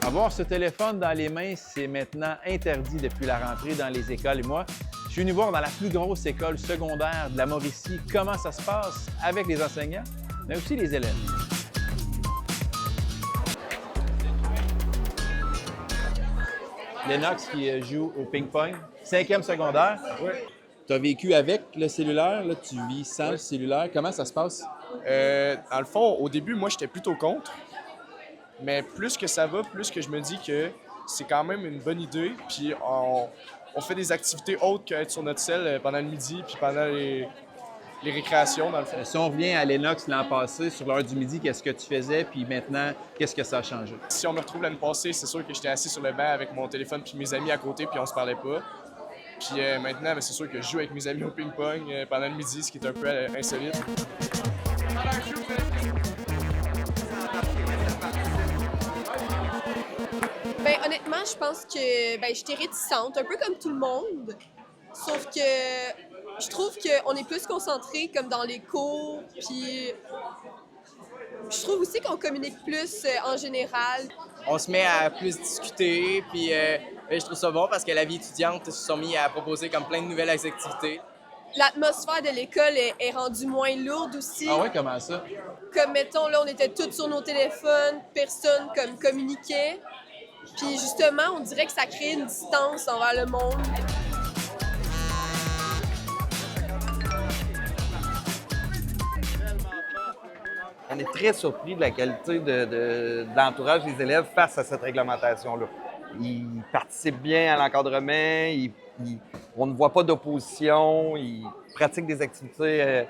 Avoir ce téléphone dans les mains, c'est maintenant interdit depuis la rentrée dans les écoles. Et moi, je suis venu voir dans la plus grosse école secondaire de la Mauricie comment ça se passe avec les enseignants, mais aussi les élèves. Lennox qui joue au ping-pong, 5e secondaire. Oui. Tu as vécu avec le cellulaire, là, tu vis sans le cellulaire. Comment ça se passe? Dans le fond, au début, moi, j'étais plutôt contre. Mais plus que ça va, plus que je me dis que c'est quand même une bonne idée. Puis on fait des activités autres qu'être sur notre selle pendant le midi puis pendant les récréations, dans le fond. Si on revient à Lennox l'an passé, sur l'heure du midi, qu'est-ce que tu faisais? Puis maintenant, qu'est-ce que ça a changé? Si on me retrouve l'année passée, c'est sûr que j'étais assis sur le banc avec mon téléphone puis mes amis à côté, puis on se parlait pas. Puis maintenant, c'est sûr que je joue avec mes amis au ping-pong pendant le midi, ce qui est un peu insolite. Ben, honnêtement, je pense que j'étais réticente, un peu comme tout le monde. Sauf que je trouve qu'on est plus concentré comme dans les cours, puis je trouve aussi qu'on communique plus en général. On se met à plus discuter, puis je trouve ça bon parce que la vie étudiante se sont mis à proposer comme plein de nouvelles activités. L'atmosphère de l'école est rendue moins lourde aussi. Ah ouais, comment ça? Comme, mettons, là, on était tous sur nos téléphones, personne comme communiquait. Puis justement, on dirait que ça crée une distance envers le monde. On est très surpris de la qualité de l'entourage des élèves face à cette réglementation-là. Ils participent bien à l'encadrement, on ne voit pas d'opposition, ils pratiquent des activités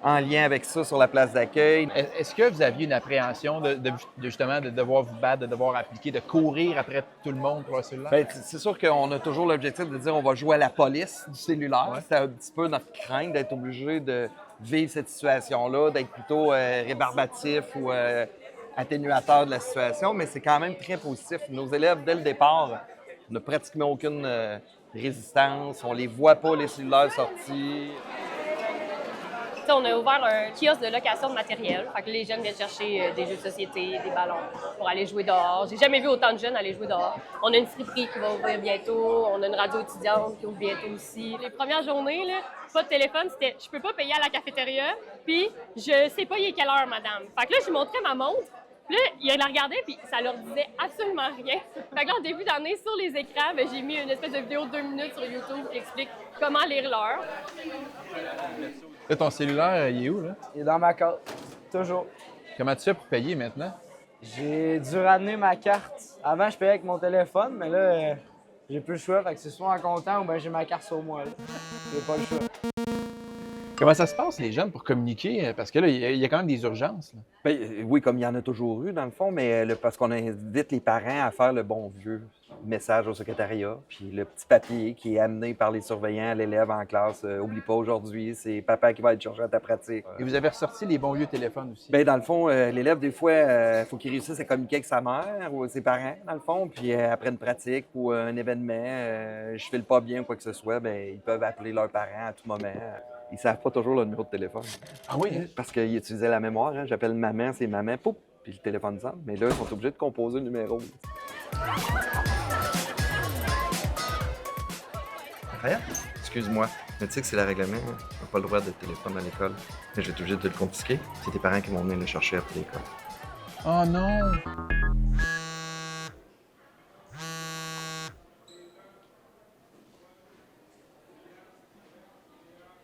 en lien avec ça sur la place d'accueil. Est-ce que vous aviez une appréhension justement de devoir vous battre, de devoir appliquer, de courir après tout le monde pour le cellulaire? Bien, c'est sûr qu'on a toujours l'objectif de dire on va jouer à la police du cellulaire. Ouais. C'est un petit peu notre crainte d'être obligé de vivre cette situation-là, d'être plutôt rébarbatif ou atténuateur de la situation, mais c'est quand même très positif. Nos élèves, dès le départ, n'ont pratiquement aucune résistance. On les voit pas, les cellulaires sortis. T'sais, on a ouvert un kiosque de location de matériel. Fait que les jeunes viennent chercher des jeux de société, des ballons pour aller jouer dehors. J'ai jamais vu autant de jeunes aller jouer dehors. On a une friperie qui va ouvrir bientôt. On a une radio étudiante qui ouvre bientôt aussi. Les premières journées, là, pas de téléphone, c'était « je peux pas payer à la cafétéria, puis je sais pas il est quelle heure, madame ». Fait que là, je lui montrais ma montre. Puis là, il la regardait, puis ça leur disait absolument rien. Fait que là, en début d'année, sur les écrans, j'ai mis une espèce de vidéo de 2 minutes sur YouTube qui explique comment lire l'heure. Là, ton cellulaire, il est où, là? Il est dans ma carte, toujours. Comment tu fais pour payer maintenant? J'ai dû ramener ma carte. Avant, je payais avec mon téléphone, mais là, j'ai plus le choix. Fait que c'est soit en comptant ou bien j'ai ma carte sur moi. Là. J'ai pas le choix. Comment ça se passe, les jeunes, pour communiquer? Parce que là, il y a quand même des urgences. Là. Bien, oui, comme il y en a toujours eu, dans le fond, mais parce qu'on invite les parents à faire le bon vieux message au secrétariat, puis le petit papier qui est amené par les surveillants à l'élève en classe. Oublie pas aujourd'hui, c'est papa qui va être chargé à ta pratique. Et vous avez ressorti les bons vieux téléphones aussi. Bien, dans le fond, l'élève, des fois, il faut qu'il réussisse à communiquer avec sa mère ou ses parents, dans le fond. Puis après une pratique ou un événement, je file pas bien ou quoi que ce soit, bien, ils peuvent appeler leurs parents à tout moment. Ils savent pas toujours le numéro de téléphone. Ah oui? Hein? Parce qu'ils utilisaient la mémoire. Hein. J'appelle maman, c'est maman, poup, puis le téléphone sonne. Mais là, ils sont obligés de composer le numéro. Rien? Excuse-moi, mais tu sais que c'est le règlement. Hein? On n'a pas le droit de téléphone à l'école. Mais je vais être obligé de le confisquer. C'est tes parents qui vont venir le chercher après l'école. Oh non!